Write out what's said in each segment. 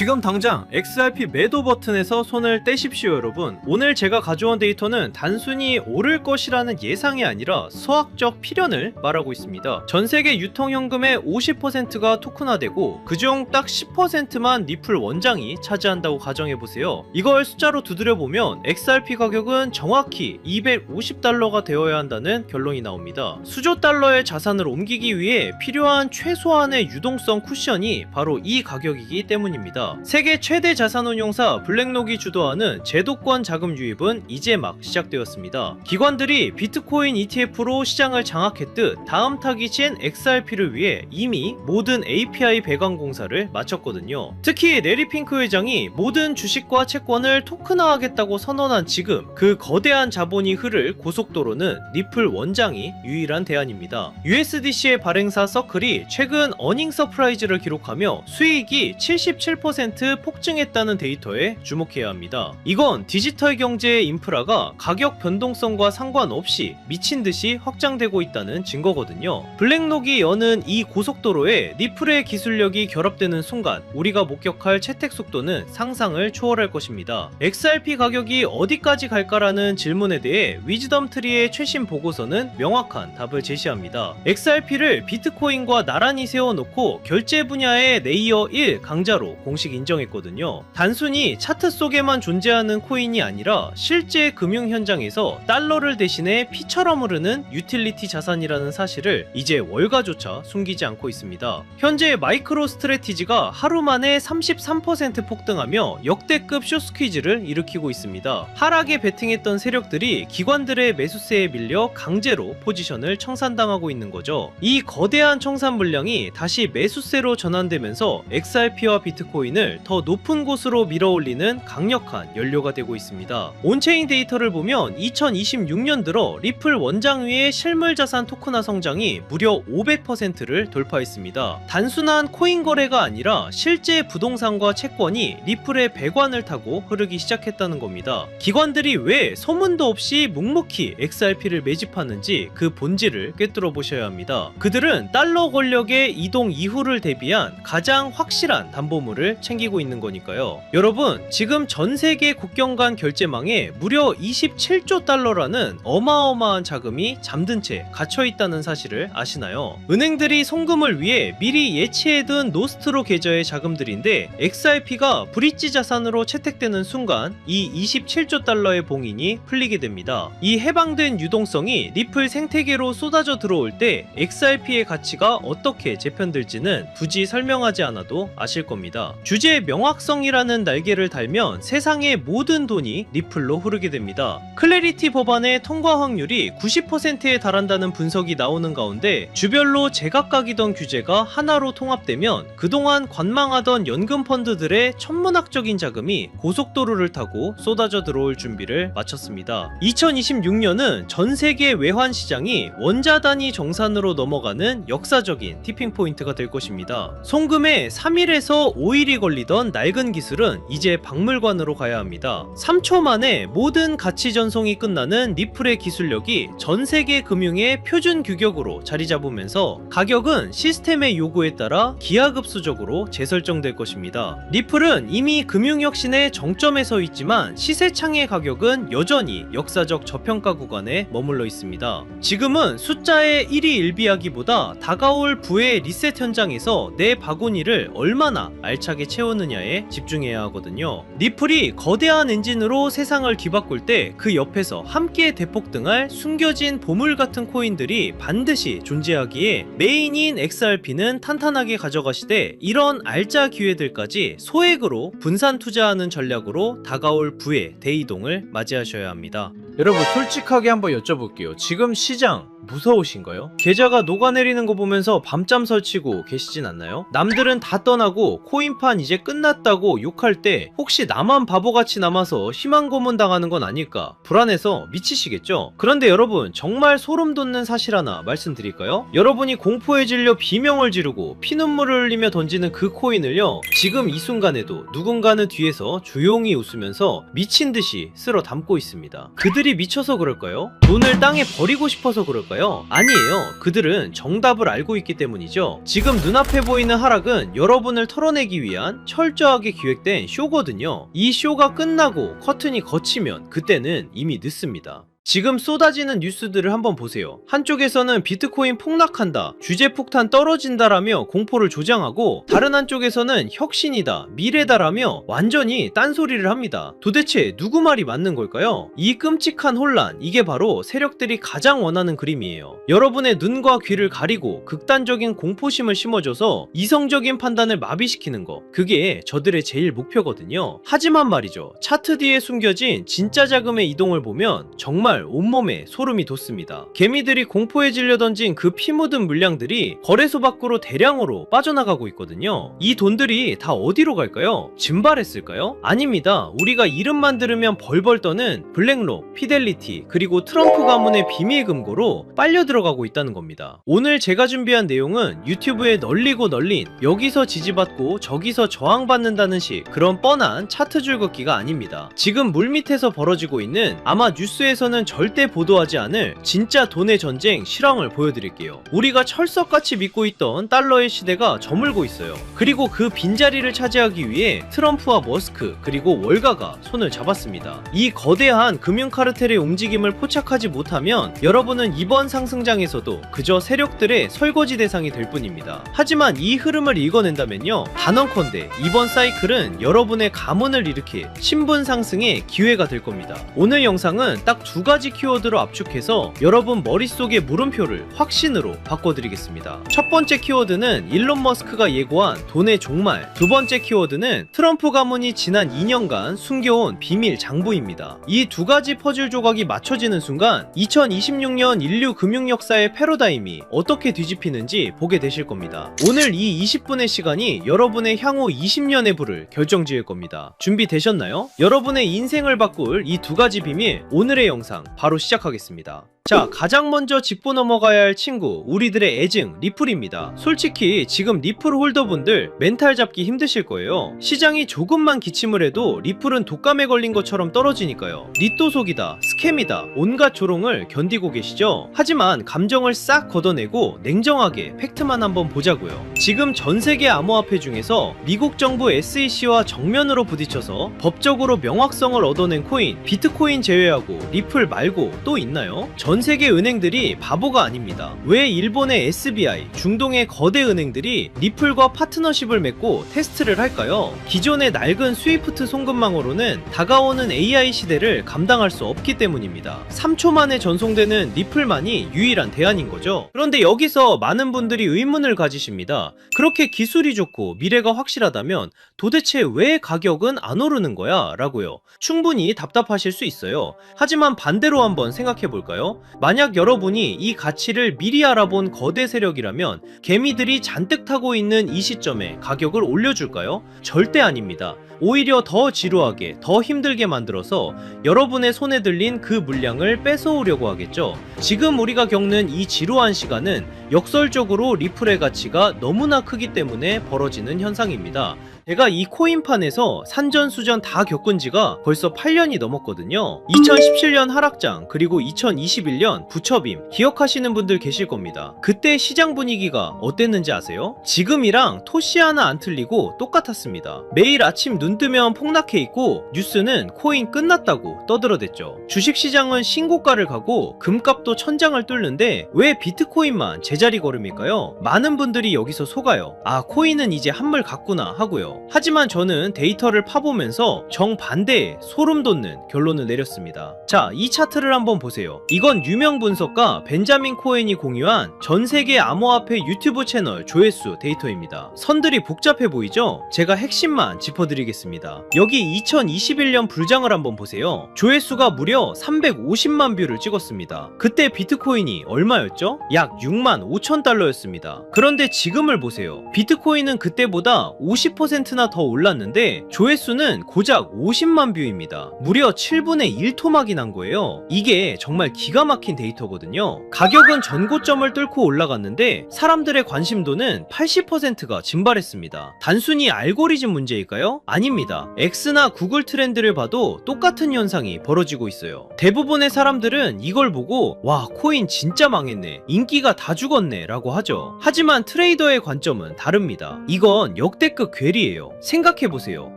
지금 당장 XRP 매도 버튼에서 손을 떼십시오 여러분. 오늘 제가 가져온 데이터는 단순히 오를 것이라는 예상이 아니라 수학적 필연을 말하고 있습니다. 전세계 유통현금의 50%가 토큰화되고 그중 딱 10%만 리플 원장이 차지한다고 가정해보세요. 이걸 숫자로 두드려보면 XRP 가격은 정확히 250달러가 되어야 한다는 결론이 나옵니다. 수조 달러의 자산을 옮기기 위해 필요한 최소한의 유동성 쿠션이 바로 이 가격이기 때문입니다. 세계 최대 자산운용사 블랙록이 주도하는 제도권 자금 유입은 이제 막 시작되었습니다. 기관들이 비트코인 ETF로 시장을 장악했듯 다음 타깃인 XRP를 위해 이미 모든 API 배관 공사를 마쳤거든요. 특히 내리 핑크 회장이 모든 주식과 채권을 토큰화하겠다고 선언한 지금 그 거대한 자본이 흐를 고속도로는 리플 원장이 유일한 대안입니다. USDC의 발행사 서클이 최근 어닝 서프라이즈를 기록하며 수익이 77% 폭증했다는 데이터에 주목해야 합니다. 이건 디지털 경제의 인프라가 가격 변동성과 상관없이 미친듯이 확장되고 있다는 증거거든요. 블랙록이 여는 이 고속도로에 리플의 기술력이 결합되는 순간 우리가 목격할 채택 속도는 상상을 초월할 것입니다. XRP 가격이 어디까지 갈까라는 질문에 대해 위즈덤 트리의 최신 보고서는 명확한 답을 제시합니다. XRP를 비트코인과 나란히 세워놓고 결제 분야의 레이어 1 강자로 공식 인정했거든요. 단순히 차트 속에만 존재하는 코인이 아니라 실제 금융 현장에서 달러를 대신해 피처럼 흐르는 유틸리티 자산이라는 사실을 이제 월가조차 숨기지 않고 있습니다. 현재 마이크로 스트래티지가 하루 만에 33% 폭등하며 역대급 숏스퀴즈를 일으키고 있습니다. 하락에 베팅했던 세력들이 기관들의 매수세에 밀려 강제로 포지션을 청산당하고 있는 거죠. 이 거대한 청산 물량이 다시 매수세로 전환되면서 XRP와 비트코인을 더 높은 곳으로 밀어올리는 강력한 연료가 되고 있습니다. 온체인 데이터를 보면 2026년 들어 리플 원장 위의 실물 자산 토큰화 성장이 무려 500%를 돌파했습니다. 단순한 코인 거래가 아니라 실제 부동산과 채권이 리플의 배관을 타고 흐르기 시작했다는 겁니다. 기관들이 왜 소문도 없이 묵묵히 XRP를 매집하는지 그 본질을 꿰뚫어 보셔야 합니다. 그들은 달러 권력의 이동 이후를 대비한 가장 확실한 담보물을 챙기고 있는 거니까요. 여러분, 지금 전 세계 국경 간 결제망에 무려 27조 달러라는 어마어마한 자금이 잠든 채 갇혀 있다는 사실을 아시나요? 은행들이 송금을 위해 미리 예치해둔 노스트로 계좌의 자금들인데 XRP가 브릿지 자산으로 채택되는 순간 이 27조 달러의 봉인이 풀리게 됩니다. 이 해방된 유동성이 리플 생태계로 쏟아져 들어올 때 XRP의 가치가 어떻게 재편될지는 굳이 설명하지 않아도 아실 겁니다. 주제의 명확성이라는 날개를 달면 세상의 모든 돈이 리플로 흐르게 됩니다. 클래리티 법안의 통과 확률이 90%에 달한다는 분석이 나오는 가운데 주별로 제각각이던 규제가 하나로 통합되면 그동안 관망하던 연금 펀드들의 천문학적인 자금이 고속도로를 타고 쏟아져 들어올 준비를 마쳤습니다. 2026년은 전 세계 외환 시장이 원자 단위 정산으로 넘어가는 역사적인 티핑 포인트가 될 것입니다. 송금에 3일에서 5일이 걸리던 낡은 기술은 이제 박물관으로 가야 합니다. 3초 만에 모든 가치 전송이 끝나는 리플의 기술력이 전 세계 금융의 표준 규격으로 자리 잡으면서 가격은 시스템의 요구에 따라 기하급수적으로 재설정될 것입니다. 리플은 이미 금융혁신의 정점에 서 있지만 시세창의 가격은 여전히 역사적 저평가 구간에 머물러 있습니다. 지금은 숫자의 1위 1비하기보다 다가올 부의 리셋 현장에서 내 바구니를 얼마나 알차게 채우느냐에 집중해야 하거든요. 리플이 거대한 엔진으로 세상을 뒤바꿀 때 그 옆에서 함께 대폭등할 숨겨진 보물 같은 코인들이 반드시 존재하기에 메인인 XRP는 탄탄하게 가져가시되 이런 알짜 기회들까지 소액으로 분산 투자하는 전략으로 다가올 부의 대이동을 맞이하셔야 합니다. 여러분, 솔직하게 한번 여쭤볼게요. 지금 시장 무서우신가요? 계좌가 녹아내리는 거 보면서 밤잠 설치고 계시진 않나요? 남들은 다 떠나고 코인판 이제 끝났다고 욕할 때 혹시 나만 바보같이 남아서 희망 고문 당하는 건 아닐까 불안해서 미치시겠죠? 그런데 여러분, 정말 소름 돋는 사실 하나 말씀드릴까요? 여러분이 공포에 질려 비명을 지르고 피눈물을 흘리며 던지는 그 코인을요, 지금 이 순간에도 누군가는 뒤에서 조용히 웃으면서 미친듯이 쓸어 담고 있습니다. 그들이 미쳐서 그럴까요? 돈을 땅에 버리고 싶어서 그럴까요? 걸까요? 아니에요. 그들은 정답을 알고 있기 때문이죠. 지금 눈앞에 보이는 하락은 여러분을 털어내기 위한 철저하게 기획된 쇼거든요. 이 쇼가 끝나고 커튼이 걷히면 그때는 이미 늦습니다. 지금 쏟아지는 뉴스들을 한번 보세요. 한쪽에서는 비트코인 폭락한다, 주제 폭탄 떨어진다라며 공포를 조장하고, 다른 한쪽에서는 혁신이다, 미래다라며 완전히 딴소리를 합니다. 도대체 누구 말이 맞는 걸까요? 이 끔찍한 혼란, 이게 바로 세력들이 가장 원하는 그림이에요. 여러분의 눈과 귀를 가리고 극단적인 공포심을 심어줘서 이성적인 판단을 마비시키는 거, 그게 저들의 제일 목표거든요. 하지만 말이죠, 차트 뒤에 숨겨진 진짜 자금의 이동을 보면 정말 온몸에 소름이 돋습니다. 개미들이 공포에 질려 던진 그 피 묻은 물량들이 거래소 밖으로 대량으로 빠져나가고 있거든요. 이 돈들이 다 어디로 갈까요? 증발했을까요? 아닙니다. 우리가 이름만 들으면 벌벌 떠는 블랙록, 피델리티, 그리고 트럼프 가문의 비밀 금고로 빨려 들어가고 있다는 겁니다. 오늘 제가 준비한 내용은 유튜브에 널리고 널린, 여기서 지지받고 저기서 저항받는다는 식 그런 뻔한 차트 줄긋기가 아닙니다. 지금 물밑에서 벌어지고 있는, 아마 뉴스에서는 절대 보도하지 않을 진짜 돈의 전쟁 실황을 보여드릴게요. 우리가 철석같이 믿고 있던 달러의 시대가 저물고 있어요. 그리고 그 빈자리를 차지하기 위해 트럼프와 머스크 그리고 월가가 손을 잡았습니다. 이 거대한 금융카르텔의 움직임을 포착하지 못하면 여러분은 이번 상승장에서도 그저 세력들의 설거지 대상이 될 뿐입니다. 하지만 이 흐름을 읽어낸다면요, 단언컨대 이번 사이클은 여러분의 가문을 일으킬 신분 상승의 기회가 될 겁니다. 오늘 영상은 딱 두 가지 키워드로 압축해서 여러분 머릿속의 물음표를 확신으로 바꿔드리겠습니다. 첫 번째 키워드는 일론 머스크가 예고한 돈의 종말, 두 번째 키워드는 트럼프 가문이 지난 2년간 숨겨온 비밀 장부입니다. 이 두 가지 퍼즐 조각이 맞춰지는 순간 2026년 인류 금융 역사의 패러다임이 어떻게 뒤집히는지 보게 되실 겁니다. 오늘 이 20분의 시간이 여러분의 향후 20년의 부를 결정지을 겁니다. 준비되셨나요? 여러분의 인생을 바꿀 이 두 가지 비밀, 오늘의 영상 바로 시작하겠습니다. 자, 가장 먼저 짚고 넘어가야 할 친구, 우리들의 애증 리플입니다. 솔직히 지금 리플 홀더분들 멘탈 잡기 힘드실 거예요. 시장이 조금만 기침을 해도 리플은 독감에 걸린 것처럼 떨어지니까요. 리또속이다, 스캠이다, 온갖 조롱을 견디고 계시죠? 하지만 감정을 싹 걷어내고 냉정하게 팩트만 한번 보자고요. 지금 전세계 암호화폐 중에서 미국 정부 SEC와 정면으로 부딪혀서 법적으로 명확성을 얻어낸 코인, 비트코인 제외하고 리플 말고 또 있나요? 전세계 은행들이 바보가 아닙니다. 왜 일본의 SBI, 중동의 거대 은행들이 리플과 파트너십을 맺고 테스트를 할까요? 기존의 낡은 스위프트 송금망으로는 다가오는 AI 시대를 감당할 수 없기 때문입니다. 3초 만에 전송되는 리플만이 유일한 대안인 거죠. 그런데 여기서 많은 분들이 의문을 가지십니다. 그렇게 기술이 좋고 미래가 확실하다면 도대체 왜 가격은 안 오르는 거야? 라고요. 충분히 답답하실 수 있어요. 하지만 반대로 한번 생각해 볼까요? 만약 여러분이 이 가치를 미리 알아본 거대 세력이라면 개미들이 잔뜩 타고 있는 이 시점에 가격을 올려줄까요? 절대 아닙니다. 오히려 더 지루하게, 더 힘들게 만들어서 여러분의 손에 들린 그 물량을 뺏어오려고 하겠죠. 지금 우리가 겪는 이 지루한 시간은 역설적으로 리플의 가치가 너무나 크기 때문에 벌어지는 현상입니다. 제가 이 코인판에서 산전수전 다 겪은 지가 벌써 8년이 넘었거든요. 2017년 하락장, 그리고 2021년 부처빔 기억하시는 분들 계실 겁니다. 그때 시장 분위기가 어땠는지 아세요? 지금이랑 토시 하나 안 틀리고 똑같았습니다. 매일 아침 눈 뜨면 폭락해 있고 뉴스는 코인 끝났다고 떠들어댔죠. 주식시장은 신고가를 가고 금값도 천장을 뚫는데 왜 비트코인만 제자리 걸음일까요? 많은 분들이 여기서 속아요. 아, 코인은 이제 한물 갔구나 하고요. 하지만 저는 데이터를 파보면서 정반대의 소름 돋는 결론을 내렸습니다. 자, 이 차트를 한번 보세요. 이건 유명 분석가 벤자민 코엔이 공유한 전세계 암호화폐 유튜브 채널 조회수 데이터입니다. 선들이 복잡해 보이죠? 제가 핵심만 짚어드리겠습니다. 여기 2021년 불장을 한번 보세요. 조회수가 무려 350만 뷰를 찍었습니다. 그때 비트코인이 얼마였죠? 약 6만 5천 달러였습니다. 그런데 지금을 보세요. 비트코인은 그때보다 50% 20%나 더 올랐는데 조회수는 고작 50만 뷰입니다. 무려 7분의 1토막이 난 거예요. 이게 정말 기가 막힌 데이터거든요. 가격은 전고점을 뚫고 올라갔는데 사람들의 관심도는 80%가 증발했습니다. 단순히 알고리즘 문제일까요? 아닙니다. X나 구글 트렌드를 봐도 똑같은 현상이 벌어지고 있어요. 대부분의 사람들은 이걸 보고 와, 코인 진짜 망했네, 인기가 다 죽었네 라고 하죠. 하지만 트레이더의 관점은 다릅니다. 이건 역대급 괴리예요. 생각해보세요.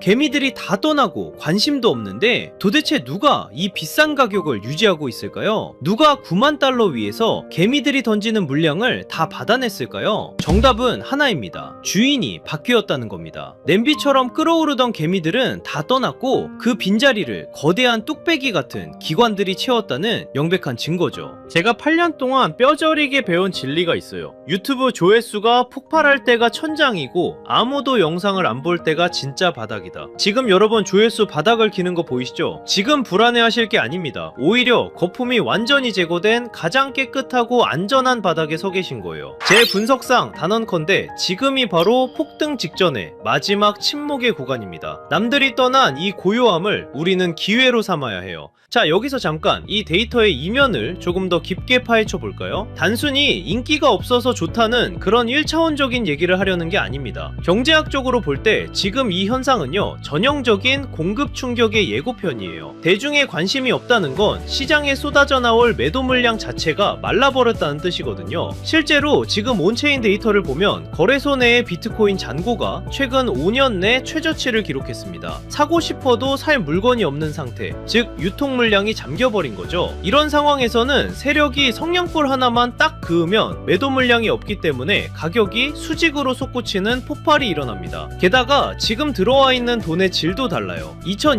개미들이 다 떠나고 관심도 없는데 도대체 누가 이 비싼 가격을 유지하고 있을까요? 누가 9만 달러 위에서 개미들이 던지는 물량을 다 받아냈을까요? 정답은 하나입니다. 주인이 바뀌었다는 겁니다. 냄비처럼 끓어오르던 개미들은 다 떠났고 그 빈자리를 거대한 뚝배기 같은 기관들이 채웠다는 명백한 증거죠. 제가 8년 동안 뼈저리게 배운 진리가 있어요. 유튜브 조회수가 폭발할 때가 천장이고 아무도 영상을 안 볼 때가 진짜 바닥이다. 지금 여러분 조회수 바닥을 기는 거 보이시죠? 지금 불안해하실 게 아닙니다. 오히려 거품이 완전히 제거된 가장 깨끗하고 안전한 바닥에 서 계신 거예요. 제 분석상 단언컨대 지금이 바로 폭등 직전의 마지막 침묵의 구간입니다. 남들이 떠난 이 고요함을 우리는 기회로 삼아야 해요. 자, 여기서 잠깐 이 데이터의 이면을 조금 더 깊게 파헤쳐 볼까요? 단순히 인기가 없어서 좋다는 그런 1차원적인 얘기를 하려는 게 아닙니다. 경제학적으로 볼 때 지금 이 현상은요, 전형적인 공급 충격의 예고편이에요. 대중의 관심이 없다는 건 시장에 쏟아져 나올 매도 물량 자체가 말라버렸다는 뜻이거든요. 실제로 지금 온체인 데이터를 보면 거래소 내의 비트코인 잔고가 최근 5년 내 최저치를 기록했습니다. 사고 싶어도 살 물건이 없는 상태, 즉 유통 물량이 잠겨버린 거죠. 이런 상황에서는 세력이 성냥불 하나만 딱 그으면 매도 물량이 없기 때문에 가격이 수직으로 솟구치는 폭발이 일어납니다. 게다가 지금 들어와 있는 돈의 질도 달라요.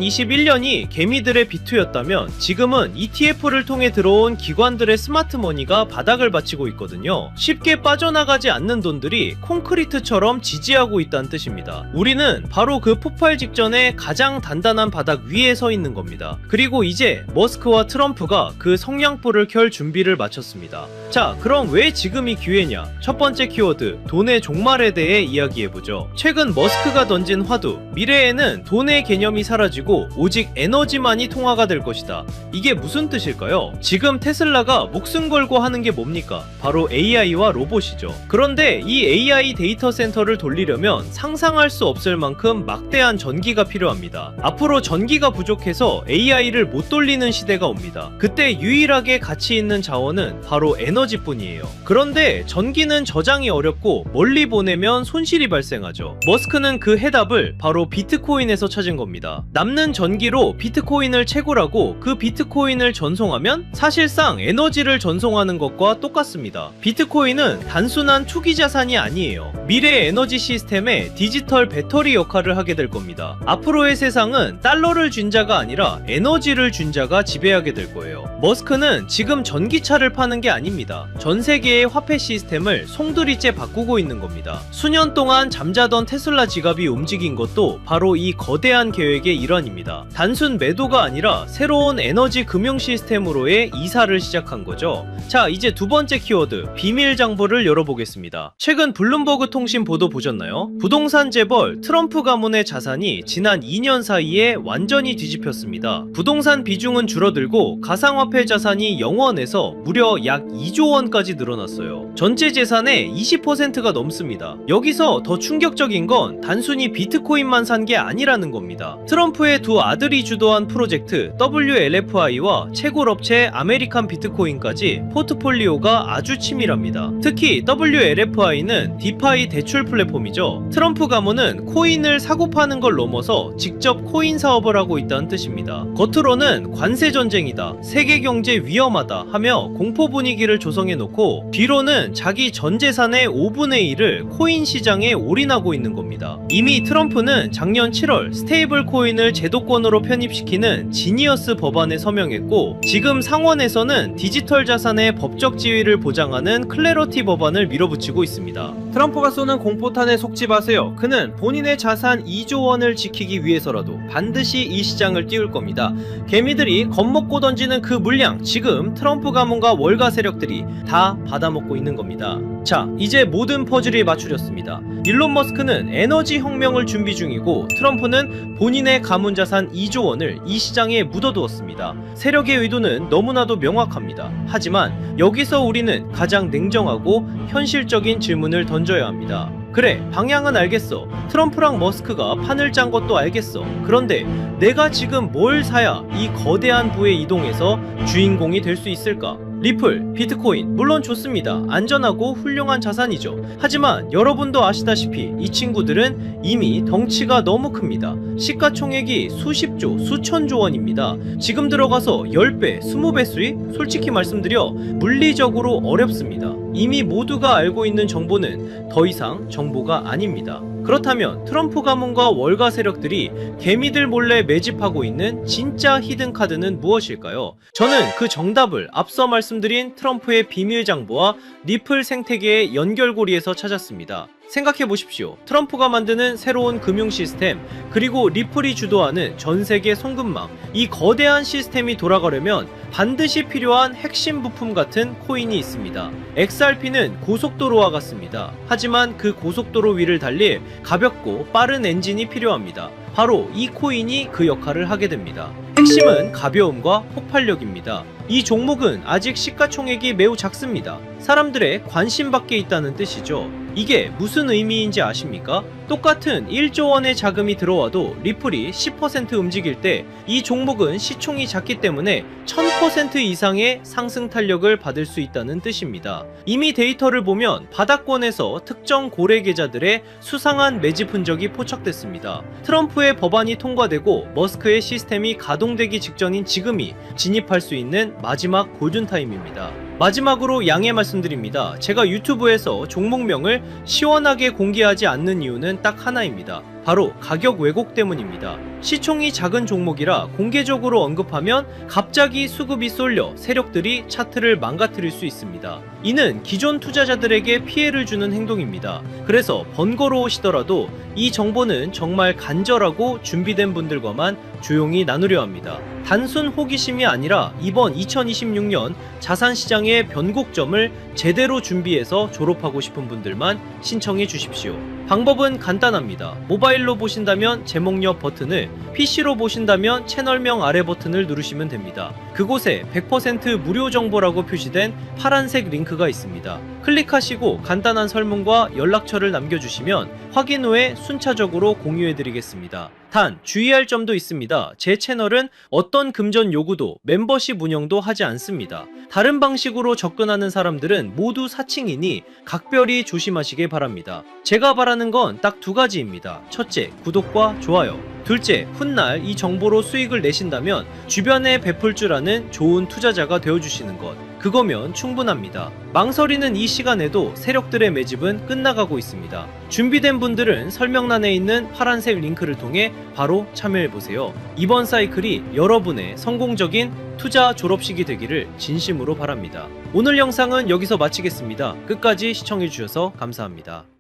2021년이 개미들의 비투였다면 지금은 ETF를 통해 들어온 기관들의 스마트머니가 바닥을 받치고 있거든요. 쉽게 빠져나가지 않는 돈들이 콘크리트처럼 지지하고 있다는 뜻입니다. 우리는 바로 그 폭발 직전에 가장 단단한 바닥 위에 서 있는 겁니다. 그리고 이제 머스크와 트럼프가 그 성냥불을 켤 준비를 마쳤습니다. 자, 그럼 왜 지금이 기회냐? 첫 번째 키워드, 돈의 종말에 대해 이야기해보죠. 최근 머스크가 던진 화두, 미래에는 돈의 개념이 사라지고 오직 에너지만이 통화가 될 것이다. 이게 무슨 뜻일까요? 지금 테슬라가 목숨 걸고 하는 게 뭡니까? 바로 AI와 로봇이죠. 그런데 이 AI 데이터 센터를 돌리려면 상상할 수 없을 만큼 막대한 전기가 필요합니다. 앞으로 전기가 부족해서 AI를 못 돌리는 시대가 옵니다. 그때 유일하게 가치 있는 자원은 바로 에너지뿐이에요. 그런데 전기는 저장이 어렵고 멀리 보내면 손실이 발생하죠. 머스크는 그 해답을 바로 비트코인에서 찾은 겁니다. 남는 전기로 비트코인을 채굴하고 그 비트코인을 전송하면 사실상 에너지를 전송하는 것과 똑같습니다. 비트코인은 단순한 투기 자산이 아니에요. 미래 에너지 시스템의 디지털 배터리 역할을 하게 될 겁니다. 앞으로의 세상은 달러를 준 자가 아니라 에너지를 준 자가 지배하게 될 거예요. 머스크는 지금 전기차를 파는 게 아닙니다. 전 세계의 화폐 시스템을 송두리째 바꾸고 있는 겁니다. 수년 동안 잠자던 테슬라 지갑이 움직인 것도 바로 이 거대한 계획의 일환입니다. 단순 매도가 아니라 새로운 에너지 금융 시스템으로의 이사를 시작한 거죠. 자, 이제 두 번째 키워드, 비밀 장부를 열어보겠습니다. 최근 블룸버그 통신 보도 보셨나요? 부동산 재벌 트럼프 가문의 자산이 지난 2년 사이에 완전히 뒤집혔습니다. 부동산 비중은 줄어들고 가상화폐 자산이 0원에서 무려 약 2조 원까지 늘어났어요. 전체 재산의 20%가 넘습니다. 여기서 더 충격적인 건 단순히 비트코인만 산 게 아니라는 겁니다. 트럼프의 두 아들이 주도한 프로젝트 WLFI와 채굴업체 아메리칸 비트코인까지 포트폴리오가 아주 치밀합니다. 특히 WLFI는 디파이 대출 플랫폼이죠. 트럼프 가문은 코인을 사고 파는 걸 넘어서 직접 코인 사업을 하고 있다는 뜻입니다. 겉으로는 관세 전쟁이다, 세계 경제 위험하다 하며 공포 분위기를 조성해 놓고 뒤로는 자기 전 재산의 5분의 1을 코인 시장에 올인하고 있는 겁니다. 이미 트럼프는 작년 7월 스테이블 코인을 제도권으로 편입시키는 지니어스 법안에 서명했고 지금 상원에서는 디지털 자산의 법적 지위를 보장하는 클래러티 법안을 밀어붙이고 있습니다. 트럼프가 쏘는 공포탄에 속지 마세요. 그는 본인의 자산 2조 원을 지키기 위해서라도 반드시 이 시장을 띄울 겁니다. 개미들이 겁먹고 던지는 그 물량, 지금 트럼프 가문과 월가 세력들이 다 받아먹고 있는 겁니다. 자, 이제 모든 퍼즐이 맞추렸습니다. 일론 머스크는 에너지 혁명을 준비 중이고 트럼프는 본인의 가문 자산 2조 원을 이 시장에 묻어두었습니다. 세력의 의도는 너무나도 명확합니다. 하지만 여기서 우리는 가장 냉정하고 현실적인 질문을 던져야 합니다. 그래, 방향은 알겠어. 트럼프랑 머스크가 판을 짠 것도 알겠어. 그런데 내가 지금 뭘 사야 이 거대한 부에 이동해서 주인공이 될 수 있을까? 리플, 비트코인, 물론 좋습니다. 안전하고 훌륭한 자산이죠. 하지만 여러분도 아시다시피 이 친구들은 이미 덩치가 너무 큽니다. 시가총액이 수십조, 수천조 원입니다. 지금 들어가서 10배, 20배 수익? 솔직히 말씀드려 물리적으로 어렵습니다. 이미 모두가 알고 있는 정보는 더 이상 정보가 아닙니다. 그렇다면 트럼프 가문과 월가 세력들이 개미들 몰래 매집하고 있는 진짜 히든카드는 무엇일까요? 저는 그 정답을 앞서 말씀드린 트럼프의 비밀 장부와 리플 생태계의 연결고리에서 찾았습니다. 생각해 보십시오. 트럼프가 만드는 새로운 금융 시스템, 그리고 리플이 주도하는 전 세계 송금망, 이 거대한 시스템이 돌아가려면 반드시 필요한 핵심 부품 같은 코인이 있습니다. XRP는 고속도로와 같습니다. 하지만 그 고속도로 위를 달릴 가볍고 빠른 엔진이 필요합니다. 바로 이 코인이 그 역할을 하게 됩니다. 핵심은 가벼움과 폭발력입니다. 이 종목은 아직 시가총액이 매우 작습니다. 사람들의 관심 밖에 있다는 뜻이죠. 이게 무슨 의미인지 아십니까? 똑같은 1조 원의 자금이 들어와도 리플이 10% 움직일 때 이 종목은 시총이 작기 때문에 1000% 이상의 상승 탄력을 받을 수 있다는 뜻입니다. 이미 데이터를 보면 바닥권에서 특정 고래 계좌들의 수상한 매집 흔적이 포착됐습니다. 트럼프의 법안이 통과되고 머스크의 시스템이 가동되기 직전인 지금이 진입할 수 있는 마지막 골든타임입니다. 마지막으로 양해 말씀드립니다. 제가 유튜브에서 종목명을 시원하게 공개하지 않는 이유는 딱 하나입니다. 바로 가격 왜곡 때문입니다. 시총이 작은 종목이라 공개적으로 언급하면 갑자기 수급이 쏠려 세력들이 차트를 망가뜨릴 수 있습니다. 이는 기존 투자자들에게 피해를 주는 행동입니다. 그래서 번거로우시더라도 이 정보는 정말 간절하고 준비된 분들과만 조용히 나누려 합니다. 단순 호기심이 아니라 이번 2026년 자산시장의 변곡점을 제대로 준비해서 졸업하고 싶은 분들만 신청해 주십시오. 방법은 간단합니다. 모바일로 보신다면 제목 옆 버튼을, PC로 보신다면 채널명 아래 버튼을 누르시면 됩니다. 그곳에 100% 무료 정보라고 표시된 파란색 링크가 있습니다. 클릭하시고 간단한 설문과 연락처를 남겨주시면 확인 후에 순차적으로 공유해드리겠습니다. 단 주의할 점도 있습니다. 제 채널은 어떤 금전 요구도 멤버십 운영도 하지 않습니다. 다른 방식으로 접근하는 사람들은 모두 사칭이니 각별히 조심하시길 바랍니다. 제가 바라는 건 딱 두 가지입니다. 첫째, 구독과 좋아요. 둘째, 훗날 이 정보로 수익을 내신다면 주변에 베풀 줄 아는 좋은 투자자가 되어주시는 것. 그거면 충분합니다. 망설이는 이 시간에도 세력들의 매집은 끝나가고 있습니다. 준비된 분들은 설명란에 있는 파란색 링크를 통해 바로 참여해보세요. 이번 사이클이 여러분의 성공적인 투자 졸업식이 되기를 진심으로 바랍니다. 오늘 영상은 여기서 마치겠습니다. 끝까지 시청해주셔서 감사합니다.